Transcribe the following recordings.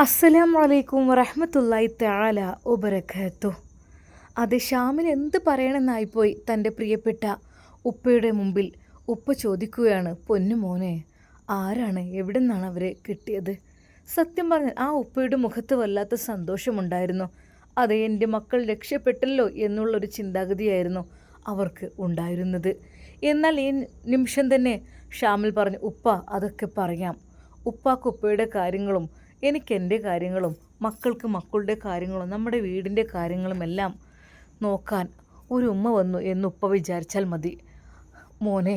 അസ്സലാമു അലൈക്കും വറഹ്മത്തുള്ളാഹി തആല വബറകാതുഹു. അത് ഷാമിൽ എന്ത് പറയണമെന്നായിപ്പോയി തൻ്റെ പ്രിയപ്പെട്ട ഉപ്പയുടെ മുമ്പിൽ. ഉപ്പ ചോദിക്കുകയാണ്, പൊന്നു മോനെ, ആരാണ്, എവിടെ നിന്നാണ് അവരെ കിട്ടിയത്? സത്യം പറഞ്ഞാൽ ആ ഉപ്പയുടെ മുഖത്ത് വല്ലാത്ത സന്തോഷമുണ്ടായിരുന്നു. അതെ, എൻ്റെ മക്കൾ രക്ഷപ്പെട്ടല്ലോ എന്നുള്ളൊരു ചിന്താഗതിയായിരുന്നു അവർക്ക് ഉണ്ടായിരുന്നത്. എന്നാൽ ഈ നിമിഷം തന്നെ ഷാമിൽ പറഞ്ഞു, ഉപ്പ അതൊക്കെ പറയാം. ഉപ്പാക്ക് ഉപ്പയുടെ കാര്യങ്ങളും എനിക്ക് എൻ്റെ കാര്യങ്ങളും മക്കൾക്ക് മക്കളുടെ കാര്യങ്ങളും നമ്മുടെ വീടിൻ്റെ കാര്യങ്ങളും എല്ലാം നോക്കാൻ ഒരു ഉമ്മ വന്നു എന്ന് ഉപ്പ വിചാരിച്ചാൽ മതി. മോനെ,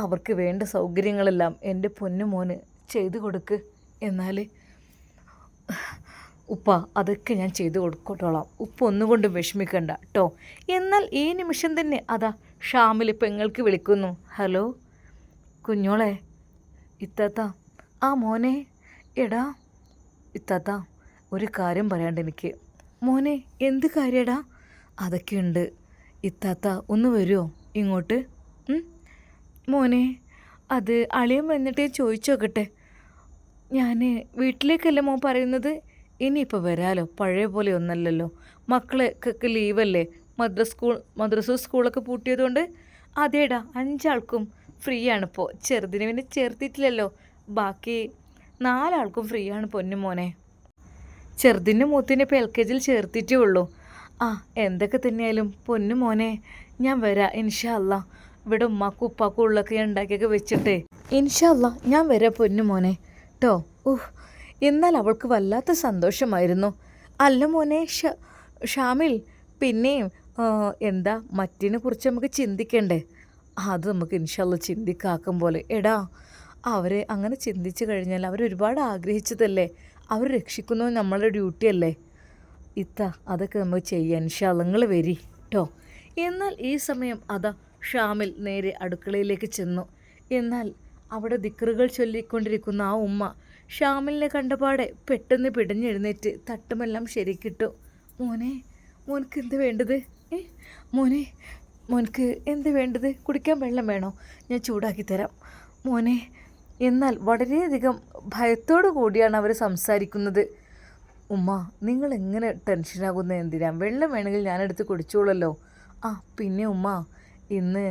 അവർക്ക് വേണ്ട സൗകര്യങ്ങളെല്ലാം എൻ്റെ പൊന്നു മോന് ചെയ്തു കൊടുക്ക്. എന്നാൽ ഉപ്പ അതൊക്കെ ഞാൻ ചെയ്തു കൊടുക്കോളാം. ഉപ്പ ഒന്നുകൊണ്ടും വിഷമിക്കണ്ട കേട്ടോ. എന്നാൽ ഈ നിമിഷം തന്നെ അതാ ഷാമിൽ പെങ്ങൾക്ക് വിളിക്കുന്നു. ഹലോ കുഞ്ഞോളെ, ഇത്താത്ത. ആ മോനെ, എടാ ഇത്താത്ത, ഒരു കാര്യം പറയാണ്ട് എനിക്ക്. മോനെ, എന്ത് കാര്യടാ? അതൊക്കെയുണ്ട് ഇത്താത്ത, ഒന്ന് വരുമോ ഇങ്ങോട്ട്? മോനെ, അത് അളിയൻ വന്നിട്ട് ചോദിച്ചു നോക്കട്ടെ. ഞാൻ വീട്ടിലേക്കല്ല മോൻ പറയുന്നത്, ഇനിയിപ്പോൾ വരാലോ, പഴയ പോലെ ഒന്നല്ലല്ലോ. മക്കളൊക്കെ ലീവല്ലേ, മദ്രസ സ്കൂളൊക്കെ പൂട്ടിയതുകൊണ്ട്. അതേടാ, 5 ആൾക്കും ഫ്രീ ആണിപ്പോൾ. ചെറുതിനെ പിന്നെ ചേർത്തിട്ടില്ലല്ലോ, ബാക്കി 4 ആൾക്കും ഫ്രീ ആണ് പൊന്നു മോനെ. ചെറുതിൻ്റെ മൂത്തിനെ ഇപ്പോൾ LKGയിൽ ചേർത്തിട്ടേ ഉള്ളൂ. എന്തൊക്കെ തന്നെയായാലും പൊന്നു മോനെ, ഞാൻ വരാം ഇൻഷാ അല്ലാ. ഇവിടെ ഉമ്മാക്കും ഉപ്പാക്കും ഉള്ളൊക്കെ ഞാൻ ഉണ്ടാക്കിയൊക്കെ വെച്ചിട്ടേ ഇൻഷാ അല്ലാ ഞാൻ വരാം പൊന്നു മോനെ കേട്ടോ. എന്നാൽ അവൾക്ക് വല്ലാത്ത സന്തോഷമായിരുന്നു. അല്ല മോനെ ഷാമിൽ, പിന്നെയും എന്താ മറ്റിനെ കുറിച്ച് നമുക്ക് ചിന്തിക്കണ്ടേ? അത് നമുക്ക് ഇൻഷാ അല്ലാ ചിന്തിക്കാക്കും പോലെ. എടാ, അവരെ അങ്ങനെ ചിന്തിച്ചു കഴിഞ്ഞാൽ അവരൊരുപാട് ആഗ്രഹിച്ചതല്ലേ, അവർ രക്ഷിക്കുന്നത് നമ്മളുടെ ഡ്യൂട്ടിയല്ലേ ഇത്ത. അതൊക്കെ നമുക്ക് ചെയ്യാൻ ഇൻഷാ അല്ലാ, നിങ്ങൾ വരി കേട്ടോ. എന്നാൽ ഈ സമയം അതാ ഷാമിൽ നേരെ അടുക്കളയിലേക്ക് ചെന്നു. എന്നാൽ അവിടെ ദിക്റുകൾ ചൊല്ലിക്കൊണ്ടിരിക്കുന്ന ആ ഉമ്മ ഷാമിലിനെ കണ്ടപാടെ പെട്ടെന്ന് പിടഞ്ഞെഴുന്നേറ്റ് തട്ടുമെല്ലാം ശരിക്കിട്ടു. മോനെ, മോനക്ക് എന്ത് വേണ്ടത്? മോനക്ക് എന്ത് വേണ്ടത്? കുടിക്കാൻ വെള്ളം വേണോ? ഞാൻ ചൂടാക്കി തരാം മോനെ. എന്നാൽ വളരെയധികം ഭയത്തോടു കൂടിയാണ് അവർ സംസാരിക്കുന്നത്. ഉമ്മ, നിങ്ങൾ എങ്ങനെ ടെൻഷനാകുന്നത് എന്തിനാ? വെള്ളം വേണമെങ്കിൽ ഞാനെടുത്ത് കുടിച്ചോളല്ലോ. പിന്നെ ഉമ്മ, ഇന്ന്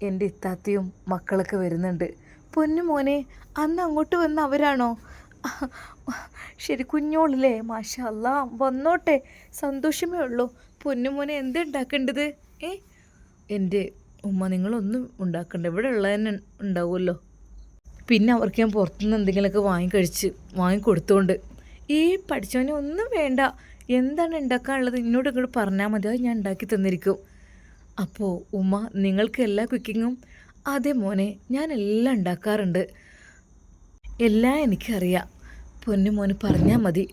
എൻ്റെ ഇത്താത്തയും മക്കളൊക്കെ വരുന്നുണ്ട്. പൊന്നു മോനെ, അന്ന് അങ്ങോട്ട് വന്ന അവരാണോ? ശരി, കുഞ്ഞോളല്ലേ? മാഷാ അല്ലാ, വന്നോട്ടെ, സന്തോഷമേ ഉള്ളൂ. പൊന്നു മോനെ, എന്തുണ്ടാക്കേണ്ടത്? എൻ്റെ ഉമ്മ, നിങ്ങളൊന്നും ഉണ്ടാക്കണ്ട, ഇവിടെ ഉള്ളതന്നെ ഉണ്ടാവുമല്ലോ. പിന്നെ അവർക്ക് ഞാൻ പുറത്തുനിന്ന് എന്തെങ്കിലുമൊക്കെ വാങ്ങിക്കൊടുത്തോണ്ട്. പഠിച്ചവനെ ഒന്നും വേണ്ട, എന്താണ് ഉണ്ടാക്കാനുള്ളത് എന്നോട് ഇങ്ങോട്ട് പറഞ്ഞാൽ മതി, അത് ഞാൻ ഉണ്ടാക്കി തന്നിരിക്കും. അപ്പോൾ ഉമ്മ, നിങ്ങൾക്ക് എല്ലാ കുക്കിങ്ങും? അതെ മോനെ, ഞാൻ എല്ലാം ഉണ്ടാക്കാറുണ്ട്, എല്ലാം എനിക്കറിയാം. പൊന്നു മോന് പറഞ്ഞാൽ മതി.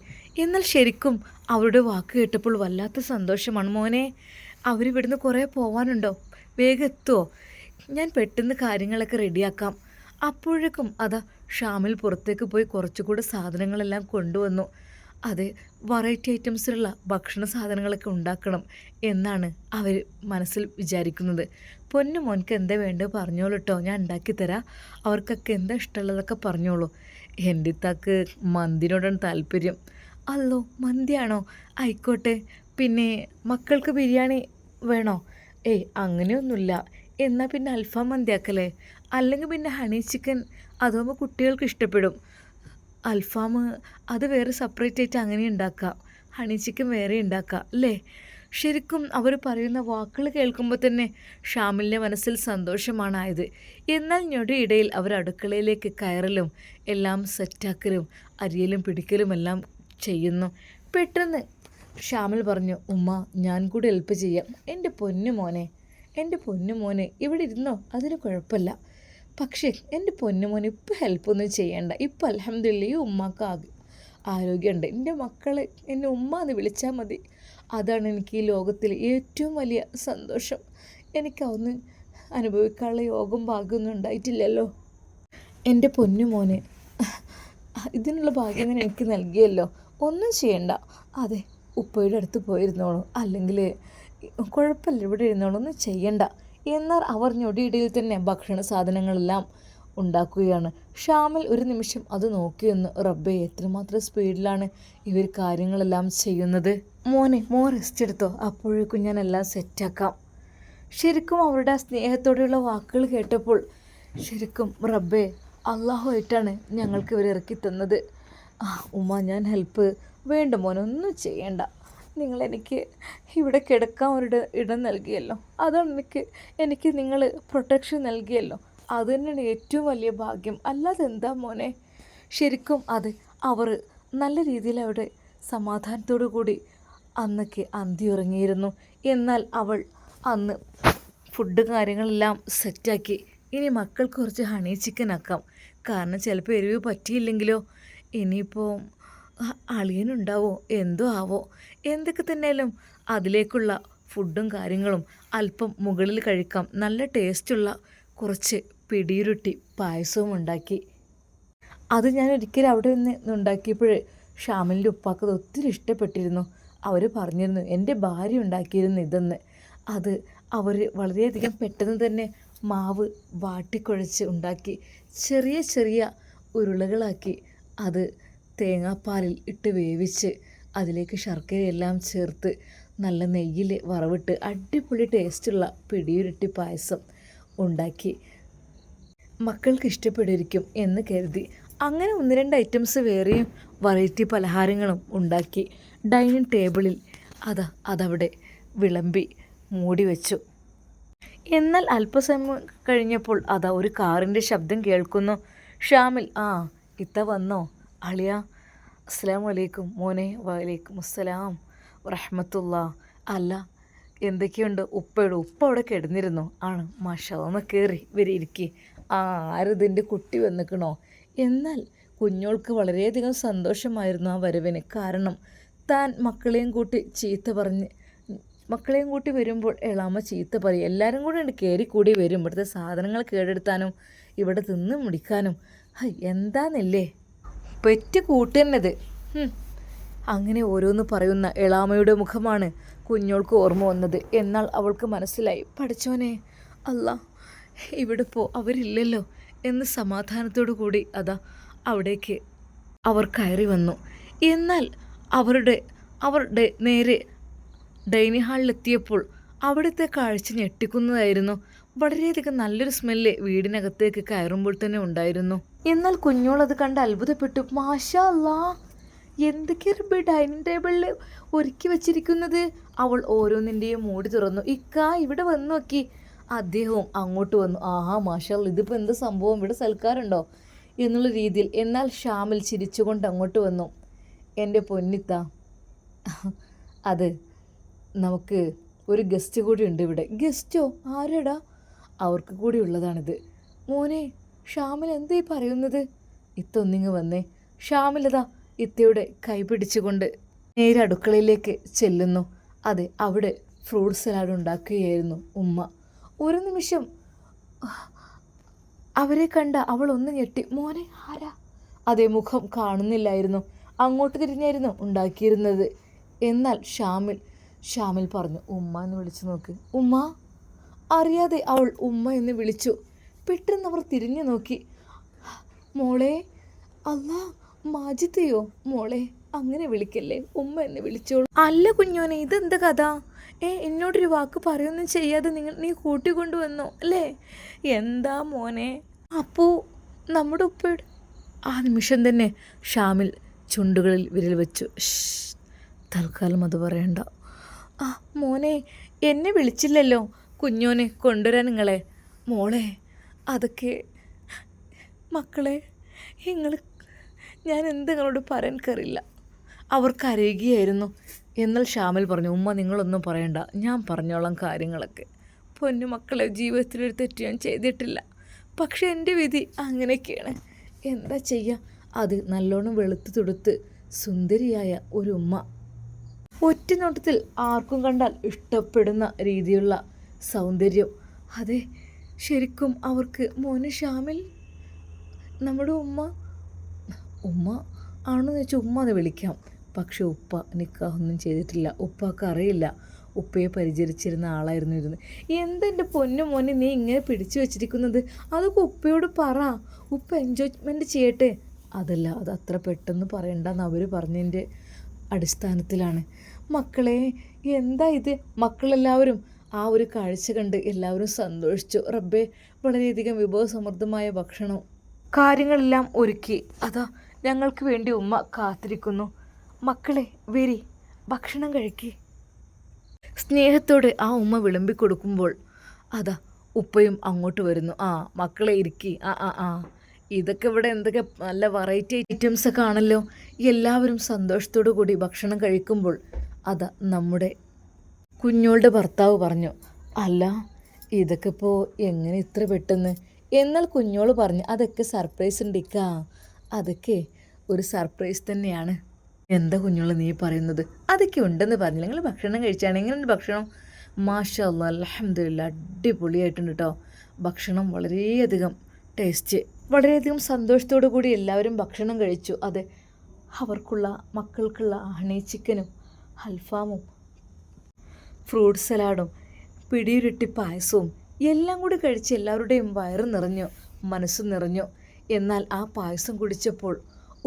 എന്നാൽ ശരിക്കും അവരുടെ വാക്ക് കേട്ടപ്പോൾ വല്ലാത്ത സന്തോഷമാണ്. മോനെ, അവരിവിടുന്ന് കുറേ പോകാനുണ്ടോ? വേഗം എത്തുമോ? ഞാൻ പെട്ടെന്ന് കാര്യങ്ങളൊക്കെ റെഡിയാക്കാം. അപ്പോഴേക്കും അതാ ഷാമിൽ പുറത്തേക്ക് പോയി കുറച്ചുകൂടെ സാധനങ്ങളെല്ലാം കൊണ്ടുവന്നു. അത് വെറൈറ്റി ഐറ്റംസിലുള്ള ഭക്ഷണ സാധനങ്ങളൊക്കെ ഉണ്ടാക്കണം എന്നാണ് അവർ മനസ്സിൽ വിചാരിക്കുന്നത്. പൊന്നു മോൻക്ക് എന്താ വേണ്ടത് പറഞ്ഞോളൂ കേട്ടോ, ഞാൻ ഉണ്ടാക്കി തരാം. അവർക്കൊക്കെ എന്താ ഇഷ്ടമുള്ളതൊക്കെ പറഞ്ഞോളൂ. എൻ്റെ ഇത്താക്ക് മന്തിനോടാണ് താല്പര്യം. അല്ലോ, മന്തിയാണോ? ആയിക്കോട്ടെ. പിന്നെ മക്കൾക്ക് ബിരിയാണി വേണോ? അങ്ങനെയൊന്നുമില്ല. എന്നാൽ പിന്നെ അൽഫാം മന്തിയാക്കല്ലേ, അല്ലെങ്കിൽ പിന്നെ ഹണി ചിക്കൻ, അതാകുമ്പോൾ കുട്ടികൾക്ക് ഇഷ്ടപ്പെടും. അൽഫാം അത് വേറെ സെപ്പറേറ്റ് ആയിട്ട് അങ്ങനെ ഉണ്ടാക്കാം, ഹണി ചിക്കൻ വേറെ ഉണ്ടാക്കാം അല്ലേ? ശരിക്കും അവർ പറയുന്ന വാക്കുകൾ കേൾക്കുമ്പോൾ തന്നെ ഷാമിലിൻ്റെ മനസ്സിൽ സന്തോഷമാണായത്. എന്നാൽ ഞൊടിയിടയിൽ അവർ അടുക്കളയിലേക്ക് കയറലും എല്ലാം സെറ്റാക്കലും അരിയലും പിടിക്കലും എല്ലാം ചെയ്യുന്നു. പെട്ടെന്ന് ഷാമിൽ പറഞ്ഞു, ഉമ്മ, ഞാൻ കൂടി ഹെൽപ്പ് ചെയ്യാം. എൻ്റെ പൊന്നു മോനെ ഇവിടെ ഇരുന്നോ, അതിന് കുഴപ്പമില്ല. പക്ഷേ എൻ്റെ പൊന്നു മോനെ ഇപ്പം ഹെൽപ്പൊന്നും ചെയ്യണ്ട. ഇപ്പം അൽഹംദുലില്ലാ ഈ ഉമ്മാക്ക് ആരോഗ്യമുണ്ട്. എൻ്റെ മക്കളെ എന്നെ ഉമ്മ എന്ന് വിളിച്ചാൽ മതി. അതാണ് എനിക്ക് ഈ ലോകത്തിൽ ഏറ്റവും വലിയ സന്തോഷം. എനിക്കതൊന്നും അനുഭവിക്കാനുള്ള യോഗം ഭാഗ്യമൊന്നും ഉണ്ടായിട്ടില്ലല്ലോ. എൻ്റെ പൊന്നു മോനെ, ഇതിനുള്ള ഭാഗ്യം തന്നെ എനിക്ക് നൽകിയല്ലോ. ഒന്നും ചെയ്യണ്ട. അതെ, ഉപ്പയുടെ അടുത്ത് പോയിരുന്നോളൂ, അല്ലെങ്കിൽ കുഴപ്പമില്ല, ഇവിടെ ഇരുന്നോളൂ, ഒന്നും ചെയ്യണ്ട. എന്നാൽ അവർ ഞൊടിയിടയിൽ തന്നെ ഭക്ഷണ സാധനങ്ങളെല്ലാം ഉണ്ടാക്കുകയാണ്. ഷാമിൽ ഒരു നിമിഷം അത് നോക്കിയൊന്ന്, റബ്ബേ എത്രമാത്രം സ്പീഡിലാണ് ഇവർ കാര്യങ്ങളെല്ലാം ചെയ്യുന്നത്. മോൻ റെസ്റ്റ് എടുത്തോ, അപ്പോഴേക്കും ഞാൻ എല്ലാം സെറ്റാക്കാം. ശരിക്കും അവരുടെ ആ സ്നേഹത്തോടെയുള്ള വാക്കുകൾ കേട്ടപ്പോൾ ശരിക്കും റബ്ബേ അള്ളാഹുമായിട്ടാണ് ഞങ്ങൾക്ക് ഇവർ ഇറക്കി തന്നത്. ഉമ്മ ഞാൻ ഹെൽപ്പ് വേണ്ട മോനൊന്നും ചെയ്യണ്ട, നിങ്ങളെനിക്ക് ഇവിടെ കിടക്കാൻ ഒരു ഇടം നൽകിയല്ലോ, അതാണ് എനിക്ക് നിങ്ങൾ പ്രൊട്ടക്ഷൻ നൽകിയല്ലോ, അത് തന്നെയാണ് ഏറ്റവും വലിയ ഭാഗ്യം, അല്ലാതെ എന്താ മോനെ. ശരിക്കും അവർ നല്ല രീതിയിൽ അവിടെ സമാധാനത്തോടു കൂടി അന്നൊക്കെ അന്തി ഉറങ്ങിയിരുന്നു. എന്നാൽ അവൾ അന്ന് ഫുഡ് കാര്യങ്ങളെല്ലാം സെറ്റാക്കി. ഇനി മക്കൾക്ക് കുറച്ച് ഹണി ചിക്കൻ ആക്കാം, കാരണം ചിലപ്പോൾ എരിവ് പറ്റിയില്ലെങ്കിലോ, ഇനിയിപ്പോൾ അളിയനുണ്ടാവോ എന്തോ ആവോ, എന്തൊക്കെ തന്നെയാലും അതിലേക്കുള്ള ഫുഡും കാര്യങ്ങളും അല്പം മുകളിൽ കഴിക്കാം. നല്ല ടേസ്റ്റുള്ള കുറച്ച് പിടിയുരുട്ടി പായസവും ഉണ്ടാക്കി. അത് ഞാൻ ഒരിക്കലും അവിടെ നിന്ന് ഉണ്ടാക്കിയപ്പോൾ ഷാമിലിൻ്റെ ഉപ്പാക്കത് ഒത്തിരി ഇഷ്ടപ്പെട്ടിരുന്നു. അവർ പറഞ്ഞിരുന്നു എൻ്റെ ഭാര്യ ഉണ്ടാക്കിയിരുന്നു ഇതെന്ന്. അത് അവർ വളരെയധികം പെട്ടെന്ന് തന്നെ മാവ് വാട്ടിക്കുഴച്ച് ഉണ്ടാക്കി ചെറിയ ചെറിയ ഉരുളകളാക്കി അത് തേങ്ങാപ്പാലിൽ ഇട്ട് വേവിച്ച് അതിലേക്ക് ശർക്കരയെല്ലാം ചേർത്ത് നല്ല നെയ്യിൽ വറവിട്ട് അടിപൊളി ടേസ്റ്റുള്ള പിടിയുരുട്ടി പായസം ഉണ്ടാക്കി. മക്കൾക്ക് ഇഷ്ടപ്പെട്ടിരിക്കും എന്ന് കരുതി അങ്ങനെ 1-2 ഐറ്റംസ് വേറെയും വെറൈറ്റി പലഹാരങ്ങളും ഉണ്ടാക്കി ഡൈനിങ് ടേബിളിൽ അതവിടെ വിളമ്പി മൂടി വെച്ചു. എന്നാൽ അല്പസമയം കഴിഞ്ഞപ്പോൾ ഒരു കാറിൻ്റെ ശബ്ദം കേൾക്കുന്നു. ഷാമിൽ ഇത്ത വന്നോ? അളിയ അസ്സലാമു അലൈക്കും. മോനെ വലൈക്കും അസ്സലാം റഹ്മത്തുള്ള. അല്ല എന്തൊക്കെയുണ്ട്? ഉപ്പ അവിടെ കിടന്നിരുന്നോ? ആണ് മാഷാ, ഒന്ന് കയറി ഇരിക്കി. ആരിതിൻ്റെ കുട്ടി വന്നിക്കണോ? എന്നാൽ കുഞ്ഞോൾക്ക് വളരെയധികം സന്തോഷമായിരുന്നു ആ വരവിന്. കാരണം താൻ മക്കളെയും കൂട്ടി വരുമ്പോൾ എളാമ്മ ചീത്ത പറയും. എല്ലാവരും കൂടെ കയറിക്കൂടി വരും, ഇവിടുത്തെ സാധനങ്ങൾ കേടെടുത്താനും ഇവിടെ തിന്ന് മുടിക്കാനും. എന്താന്നില്ലേ പെറ്റ് കൂട്ടുന്നത്. അങ്ങനെ ഓരോന്ന് പറയുന്ന എളാമയുടെ മുഖമാണ് കുഞ്ഞോൾക്ക് ഓർമ്മ വന്നത്. എന്നാൽ അവൾക്ക് മനസ്സിലായി, പഠിച്ചോനെ അല്ലാ ഇവിടെ അവരില്ലല്ലോ എന്ന് സമാധാനത്തോടു കൂടി അവിടേക്ക് അവർ കയറി വന്നു. എന്നാൽ അവരുടെ നേരെ ഡൈനിങ് ഹാളിലെത്തിയപ്പോൾ അവിടുത്തെ കാഴ്ച ഞെട്ടിക്കുന്നതായിരുന്നു. വളരെയധികം നല്ലൊരു സ്മെല്ല് വീടിനകത്തേക്ക് കയറുമ്പോൾ തന്നെ ഉണ്ടായിരുന്നു. എന്നാൽ കുഞ്ഞോൾ അത് കണ്ട് അത്ഭുതപ്പെട്ടു. മാഷാ അല്ലാ, എന്തൊക്കെയാണ് ഡൈനിങ് ടേബിളിൽ ഒരുക്കി വെച്ചിരിക്കുന്നത്. അവൾ ഓരോന്നിൻ്റെയും മൂടി തുറന്നു. ഇവിടെ വന്നു നോക്കി. അദ്ദേഹവും അങ്ങോട്ട് വന്നു. മാഷാ അല്ലാ, ഇതിപ്പോൾ എന്ത് സംഭവം, ഇവിടെ സൽക്കാരുണ്ടോ എന്നുള്ള രീതിയിൽ. എന്നാൽ ഷാമിൽ ചിരിച്ചുകൊണ്ട് അങ്ങോട്ട് വന്നു. എൻ്റെ പൊന്നിത്ത, അത് നമുക്ക് ഒരു ഗസ്റ്റ് കൂടി ഉണ്ട് ഇവിടെ. ഗസ്റ്റോ? ആരെടാ? അവർക്ക് കൂടി ഉള്ളതാണിത്. മോനെ ഷാമിൽ എന്തേ പറയുന്നത്? ഇത്ത ഒന്നിങ്ങ് വന്നേ. ഷാമിലതാ ഇത്തയുടെ കൈ പിടിച്ചുകൊണ്ട് നേരെ അടുക്കളയിലേക്ക് ചെല്ലുന്നു. അവിടെ ഫ്രൂട്ട് സലാഡ് ഉണ്ടാക്കുകയായിരുന്നു ഉമ്മ. ഒരു നിമിഷം അവരെ കണ്ട അവൾ ഒന്ന് ഞെട്ടി. മോനെ ആരാ? മുഖം കാണുന്നില്ലായിരുന്നു. അങ്ങോട്ട് തിരിഞ്ഞായിരുന്നു ഉണ്ടാക്കിയിരുന്നത്. എന്നാൽ ഷാമിൽ പറഞ്ഞു, ഉമ്മ എന്ന് വിളിച്ചു നോക്ക്. ഉമ്മ. അറിയാതെ അവൾ ഉമ്മ എന്ന് വിളിച്ചു. പെട്ടെന്ന് അവർ തിരിഞ്ഞു നോക്കി. മോളെ. അല്ലാ, മാജിത്തയോ? മോളെ അങ്ങനെ വിളിക്കല്ലേ, ഉമ്മ എന്ന് വിളിച്ചോളൂ. അല്ല കുഞ്ഞോനെ, ഇതെന്താ കഥ? എന്നോടൊരു വാക്ക് പറയൊന്നും ചെയ്യാതെ നീ കൂട്ടിക്കൊണ്ടുവന്നോ അല്ലേ? എന്താ മോനെ? അപ്പോൾ നമ്മുടെ ഉപ്പയുടെ ആ നിമിഷം തന്നെ ഷാമിൽ ചുണ്ടുകളിൽ വിരൽ വെച്ചു. തൽക്കാലം അത് പറയണ്ട. മോനെ എന്നെ വിളിച്ചില്ലല്ലോ കുഞ്ഞോനെ കൊണ്ടുവരാൻ നിങ്ങളെ. മോളെ അതൊക്കെ മക്കളെ ഞാൻ എന്തെങ്ങളോട് പറയാൻ കറിയില്ല. അവർ കരയുകയായിരുന്നു. എന്നാൽ ഷാമിൽ പറഞ്ഞു, ഉമ്മ നിങ്ങളൊന്നും പറയണ്ട, ഞാൻ പറഞ്ഞോളാം കാര്യങ്ങളൊക്കെ. പൊന്നു മക്കളെ, ജീവിതത്തിലൊരു തെറ്റ് ഞാൻ ചെയ്തിട്ടില്ല, പക്ഷെ എൻ്റെ വിധി അങ്ങനെയൊക്കെയാണ്. എന്താ ചെയ്യുക? നല്ലോണം വെളുത്ത് തുടുത്ത് സുന്ദരിയായ ഒരു ഉമ്മ, ഒറ്റ നോട്ടത്തിൽ ആർക്കും കണ്ടാൽ ഇഷ്ടപ്പെടുന്ന രീതിയിലുള്ള സൗന്ദര്യം. ശരിക്കും അവർക്ക് മോനെ ഷാമിൽ നമ്മുടെ ഉമ്മ ആണെന്ന് വെച്ചാൽ ഉമ്മ എന്ന് വിളിക്കാം. പക്ഷെ ഉപ്പ നിക്കാഹൊന്നും ചെയ്തിട്ടില്ല. ഉപ്പാക്ക് അറിയില്ല ഉപ്പയെ പരിചരിച്ചിരുന്ന ആളായിരുന്നു ഇരുന്ന്. എന്തെൻ്റെ പൊന്നു മോനെ നീ ഇങ്ങനെ പിടിച്ചു വെച്ചിരിക്കുന്നത്? അതൊക്കെ ഉപ്പയോട് പറ, ഉപ്പ എൻജോയ്മെൻറ്റ് ചെയ്യട്ടെ. അതല്ല, അത് അത്ര പെട്ടെന്ന് പറയണ്ടെന്ന് അവർ പറഞ്ഞതിൻ്റെ അടിസ്ഥാനത്തിലാണ്. മക്കളെ എന്താ ഇത്? മക്കളെല്ലാവരും ആ ഒരു കാഴ്ച കണ്ട് എല്ലാവരും സന്തോഷിച്ചു. റബ്ബേ, വളരെയധികം വിഭവസമൃദ്ധമായ ഭക്ഷണം കാര്യങ്ങളെല്ലാം ഒരുക്കി. അതാ ഞങ്ങൾക്ക് വേണ്ടി ഉമ്മ കാത്തിരിക്കുന്നു. മക്കളെ വരി, ഭക്ഷണം കഴിക്കി. സ്നേഹത്തോടെ ആ ഉമ്മ വിളമ്പി കൊടുക്കുമ്പോൾ അതാ ഉപ്പയും അങ്ങോട്ട് വരുന്നു. ആ മക്കളെ ഇരിക്കി. ആ ആ ആ ഇതൊക്കെ ഇവിടെ എന്തൊക്കെ നല്ല വെറൈറ്റി ഐറ്റംസൊക്കെ ആണല്ലോ. എല്ലാവരും സന്തോഷത്തോടു കൂടി ഭക്ഷണം കഴിക്കുമ്പോൾ അതാ നമ്മുടെ കുഞ്ഞോളുടെ ഭർത്താവ് പറഞ്ഞു, അല്ല ഇതൊക്കെ ഇപ്പോൾ എങ്ങനെ ഇത്ര പെട്ടെന്ന്? എന്നാൽ കുഞ്ഞോള് പറഞ്ഞു, അതൊക്കെ സർപ്രൈസ് ഉണ്ടിക്കാ, അതൊക്കെ ഒരു സർപ്രൈസ് തന്നെയാണ്. എന്താ കുഞ്ഞോള് നീ പറയുന്നത്? അതൊക്കെ ഉണ്ടെന്ന് പറഞ്ഞില്ല. നിങ്ങൾ ഭക്ഷണം കഴിച്ചാണ്. എങ്ങനെയുണ്ട് ഭക്ഷണം? മാഷാ അല്ലാ, അൽഹംദുലില്ലാ, അടിപൊളിയായിട്ടുണ്ട് കേട്ടോ. ഭക്ഷണം വളരെയധികം ടേസ്റ്റ്. വളരെയധികം സന്തോഷത്തോടു കൂടി എല്ലാവരും ഭക്ഷണം കഴിച്ചു. അതെ, അവർക്കുള്ള മക്കൾക്കുള്ള ഹണി ചിക്കനും അൽഫാമും ഫ്രൂട്ട് സലാഡും പിടിയുരുട്ടി പായസവും എല്ലാം കൂടി കഴിച്ച് എല്ലാവരുടെയും വയറ് നിറഞ്ഞു, മനസ്സ് നിറഞ്ഞു. എന്നാൽ ആ പായസം കുടിച്ചപ്പോൾ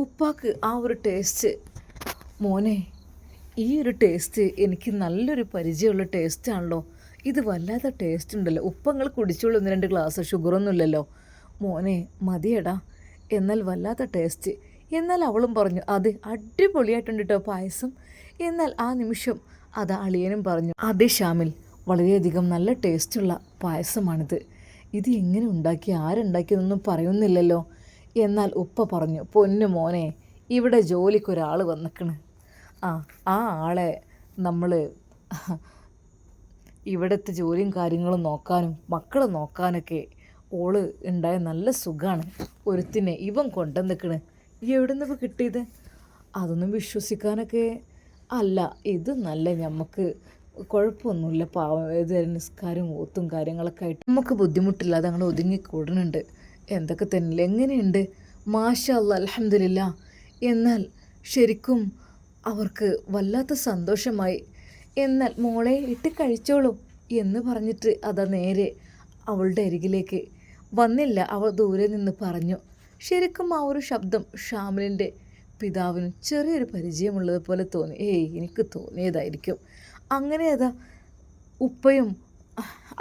ഉപ്പാക്ക് ആ ഒരു ടേസ്റ്റ്, മോനെ ഈ ഒരു ടേസ്റ്റ് എനിക്ക് നല്ലൊരു പരിചയമുള്ള ടേസ്റ്റാണല്ലോ, ഇത് വല്ലാത്ത ടേസ്റ്റ് ഉണ്ടല്ലോ. ഉപ്പങ്ങൾ കുടിച്ചോളൂ 1-2 ഗ്ലാസ്, ഷുഗറൊന്നുമില്ലല്ലോ. മോനെ മതിയടാ, എന്നാൽ വല്ലാത്ത ടേസ്റ്റ്. എന്നാൽ അവളും പറഞ്ഞു, അത് അടിപൊളിയായിട്ടുണ്ട് കേട്ടോ പായസം. എന്നാൽ ആ നിമിഷം അതാ അളിയനും പറഞ്ഞു, അതെ ഷാമിൽ, വളരെയധികം നല്ല ടേസ്റ്റുള്ള പായസമാണിത്. ഇത് എങ്ങനെ ഉണ്ടാക്കി, ആരുണ്ടാക്കിയതൊന്നും പറയുന്നില്ലല്ലോ. എന്നാൽ ഉപ്പ പറഞ്ഞു, പൊന്നു മോനെ, ഇവിടെ ജോലിക്കൊരാൾ വന്നിക്കണ്. ആ ആളെ നമ്മൾ ഇവിടുത്തെ ജോലിയും കാര്യങ്ങളും നോക്കാനും മക്കളെ നോക്കാനൊക്കെ ഓള് ഉണ്ടായ നല്ല സുഖമാണ്. ഒരുത്തിനെ ഇവൻ കൊണ്ടുവന്നിക്കണ്. എവിടെ നിന്ന് കിട്ടിയത്? അതൊന്നും വിശ്വസിക്കാനൊക്കെ അല്ല, ഇത് നല്ല നമുക്ക് കുഴപ്പമൊന്നുമില്ല. പാവം ഏത് നിസ്കാരം ഓത്തും കാര്യങ്ങളൊക്കെ ആയിട്ട് നമുക്ക് ബുദ്ധിമുട്ടില്ലാതെ അങ്ങനെ ഒതുങ്ങി കൂടുന്നുണ്ട്. എന്തൊക്കെ തന്നെ എങ്ങനെയുണ്ട്? മാഷാ അല്ലാ, അൽഹംദുലില്ലാ. എന്നാൽ ശരിക്കും അവർക്ക് വല്ലാത്ത സന്തോഷമായി. എന്നാൽ മോളെ ഇട്ട് കഴിച്ചോളൂ എന്ന് പറഞ്ഞിട്ട് അതാ നേരെ അവളുടെ അരികിലേക്ക് വന്നില്ല. അവൾ ദൂരെ നിന്ന് പറഞ്ഞു. ശരിക്കും ആ ഒരു ശബ്ദം ഷാമിലിൻ്റെ പിതാവിന് ചെറിയൊരു പരിചയമുള്ളതുപോലെ തോന്നി. എനിക്ക് തോന്നിയതായിരിക്കും. അങ്ങനെ അതാ ഉപ്പയും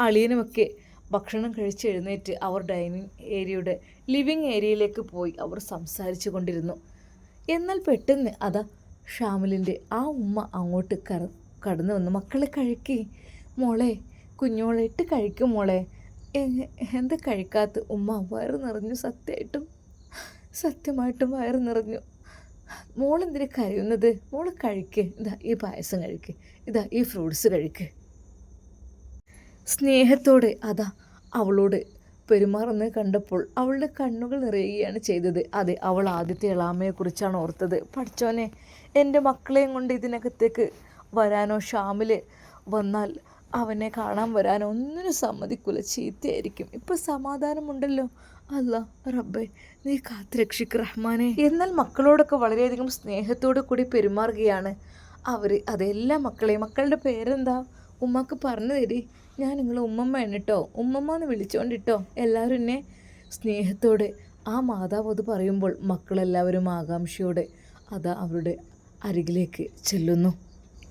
അളിയനുമൊക്കെ ഭക്ഷണം കഴിച്ച് എഴുന്നേറ്റ് അവർ ഡൈനിങ് ഏരിയയുടെ ലിവിങ് ഏരിയയിലേക്ക് പോയി അവർ സംസാരിച്ചു കൊണ്ടിരുന്നു. എന്നാൽ പെട്ടെന്ന് അതാ ഷാമിലിൻ്റെ ആ ഉമ്മ അങ്ങോട്ട് കടന്നു വന്നു. മക്കളെ കഴിക്കേ മോളെ, കുഞ്ഞോളെ ഇട്ട് കഴിക്കും മോളെ. എന്താ കഴിക്കാത്ത? ഉമ്മ വയറ് നിറഞ്ഞു, സത്യമായിട്ടും വയറ് നിറഞ്ഞു. മോളെന്തിനാ കരയുന്നത്? മോള് കഴിക്ക്, ഇതാ ഈ പായസം കഴിക്ക്, ഇതാ ഈ ഫ്രൂട്ട്സ് കഴിക്ക്. സ്നേഹത്തോടെ അതാ അവളോട് പെരുമാറുന്നത് കണ്ടപ്പോൾ അവളുടെ കണ്ണുകൾ നിറയുകയാണ് ചെയ്തത്. അതെ, അവൾ ആദ്യത്തെ എളാമയെക്കുറിച്ചാണ് ഓർത്തത്. പഠിച്ചോനെ, എൻ്റെ മക്കളെയും കൊണ്ട് ഇതിനകത്തേക്ക് വരാനോ ഷാമിൽ വന്നാൽ അവനെ കാണാൻ വരാനോ ഒന്നിനും സമ്മതിക്കില്ല, ചീത്തയായിരിക്കും. ഇപ്പം സമാധാനമുണ്ടല്ലോ. അല്ലാ റബ്ബേ, നീ കാത്തുരക്ഷിക്ക് റഹ്മാനെ. എന്നാൽ മക്കളോടൊക്കെ വളരെയധികം സ്നേഹത്തോടു കൂടി പെരുമാറുകയാണ് അവർ. അതെല്ലാ മക്കളെയും. മക്കളുടെ പേരെന്താ ഉമ്മക്ക് പറഞ്ഞു തരി, ഞാൻ നിങ്ങളെ ഉമ്മമ്മയാണ് കേട്ടോ, ഉമ്മമ്മ എന്ന് വിളിച്ചോണ്ടിട്ടോ. എല്ലാവരും എന്നെ സ്നേഹത്തോടെ ആ മാതാവ് അത് പറയുമ്പോൾ മക്കളെല്ലാവരും ആകാംക്ഷയോടെ അതാ അവരുടെ അരികിലേക്ക് ചെല്ലുന്നു.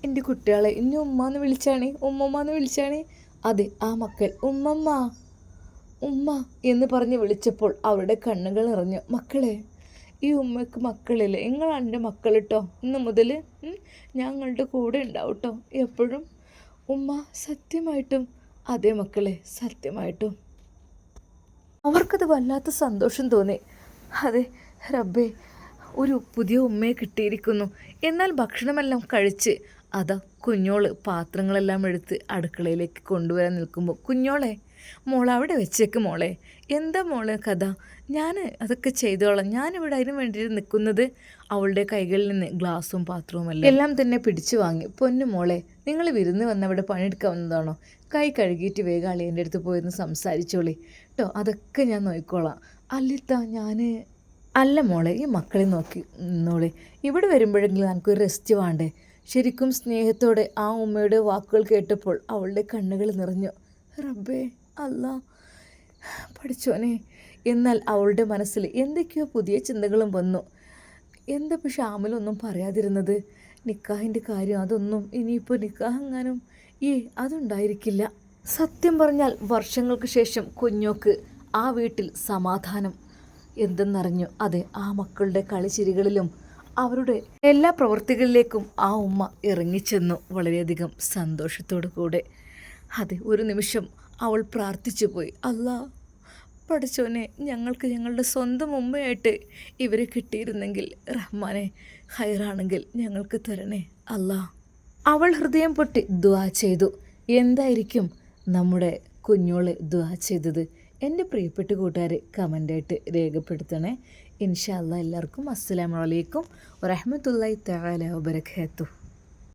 എൻ്റെ കുട്ടികളെ ഇനി ഉമ്മ എന്ന് വിളിച്ചാണേ, ഉമ്മമ്മ എന്ന് വിളിച്ചാണേ. അതെ, ആ മക്കൾ ഉമ്മമ്മ ഉമ്മ എന്ന് പറഞ്ഞ് വിളിച്ചപ്പോൾ അവരുടെ കണ്ണുകൾ നിറഞ്ഞു. മക്കളെ, ഈ ഉമ്മയ്ക്ക് മക്കളില്ലേ? നിങ്ങളാണ് എൻ്റെ മക്കൾ കേട്ടോ. ഇന്ന് മുതൽ ഞങ്ങളുടെ കൂടെ ഉണ്ടാവും കേട്ടോ എപ്പോഴും. ഉമ്മ സത്യമായിട്ടും? അതേ മക്കളെ, സത്യമായിട്ടും. അവർക്കത് വല്ലാത്ത സന്തോഷം തോന്നി. അതെ റബ്ബേ, ഒരു പുതിയ ഉമ്മയെ കിട്ടിയിരിക്കുന്നു. എന്നാൽ ഭക്ഷണമെല്ലാം കഴിച്ച് അതാ കുഞ്ഞോള് പാത്രങ്ങളെല്ലാം എടുത്ത് അടുക്കളയിലേക്ക് കൊണ്ടുവരാൻ നിൽക്കുമ്പോൾ, കുഞ്ഞോളെ മോളെ അവിടെ വെച്ചേക്ക് മോളെ. എന്താ മോളെ കഥ? ഞാൻ അതൊക്കെ ചെയ്തോളാം, ഞാനിവിടെ അതിന് വേണ്ടിയിട്ട് നിൽക്കുന്നത്. അവളുടെ കൈകളിൽ നിന്ന് ഗ്ലാസും പാത്രവും എല്ലാം തന്നെ പിടിച്ചു വാങ്ങി. പൊന്നു മോളെ, നിങ്ങൾ വിരുന്ന് വന്നവിടെ പണിയെടുക്കാവുന്നതാണോ? കൈ കഴുകിയിട്ട് വേഗം അളിയൻ്റെ അടുത്ത് പോയിരുന്ന് സംസാരിച്ചോളി കേട്ടോ, അതൊക്കെ ഞാൻ നോക്കിക്കോളാം. അല്ലിത്ത, ഞാൻ അല്ല മോളെ, ഈ മക്കളെ നോക്കി നിന്നോളെ, ഇവിടെ വരുമ്പോഴെങ്കിലും നമുക്കൊരു റെസ്റ്റ് വേണ്ടേ? ശരിക്കും സ്നേഹത്തോടെ ആ ഉമ്മയുടെ വാക്കുകൾ കേട്ടപ്പോൾ അവളുടെ കണ്ണുകൾ നിറഞ്ഞു. റബ്ബേ, അല്ലാ, പഠിച്ചോനെ. എന്നാൽ അവളുടെ മനസ്സിൽ എന്തൊക്കെയോ പുതിയ ചിന്തകളും വന്നു. എന്താ പക്ഷെ ഷാമിലൊന്നും പറയാതിരുന്നത്? നിക്കാഹിൻ്റെ കാര്യം, അതൊന്നും ഇനിയിപ്പോൾ നിക്കാഹെങ്ങാനും അതുണ്ടായിരിക്കില്ല. സത്യം പറഞ്ഞാൽ വർഷങ്ങൾക്ക് ശേഷം കുഞ്ഞോക്ക് ആ വീട്ടിൽ സമാധാനം എന്തെന്നറിഞ്ഞു. അതെ, ആ മക്കളുടെ കളിച്ചിരികളിലും അവരുടെ എല്ലാ പ്രവൃത്തികളിലേക്കും ആ ഉമ്മ ഇറങ്ങിച്ചെന്നു വളരെയധികം സന്തോഷത്തോടു കൂടെ. അതെ, ഒരു നിമിഷം അവൾ പ്രാർത്ഥിച്ചു പോയി, അല്ലാ പഠിച്ചോനെ, ഞങ്ങൾക്ക് ഞങ്ങളുടെ സ്വന്തം ഉമ്മയായിട്ട് ഇവരെ കിട്ടിയിരുന്നെങ്കിൽ, റഹ്മാനെ, ഹൈറാണെങ്കിൽ ഞങ്ങൾക്ക് തരണേ അല്ലാ. അവൾ ഹൃദയം പൊട്ടി ദുആ ചെയ്തു. എന്തായിരിക്കും നമ്മുടെ കുഞ്ഞോളെ ദുആ ചെയ്തത്? എൻ്റെ പ്രിയപ്പെട്ട കൂട്ടുകാരെ കമൻ്റായിട്ട് രേഖപ്പെടുത്തണേ. ഇൻഷാ അല്ലാ. എല്ലാവർക്കും അസ്സലാമു അലൈക്കും വറഹ്മത്തുള്ളാഹി തആല വബറകാതുഹു.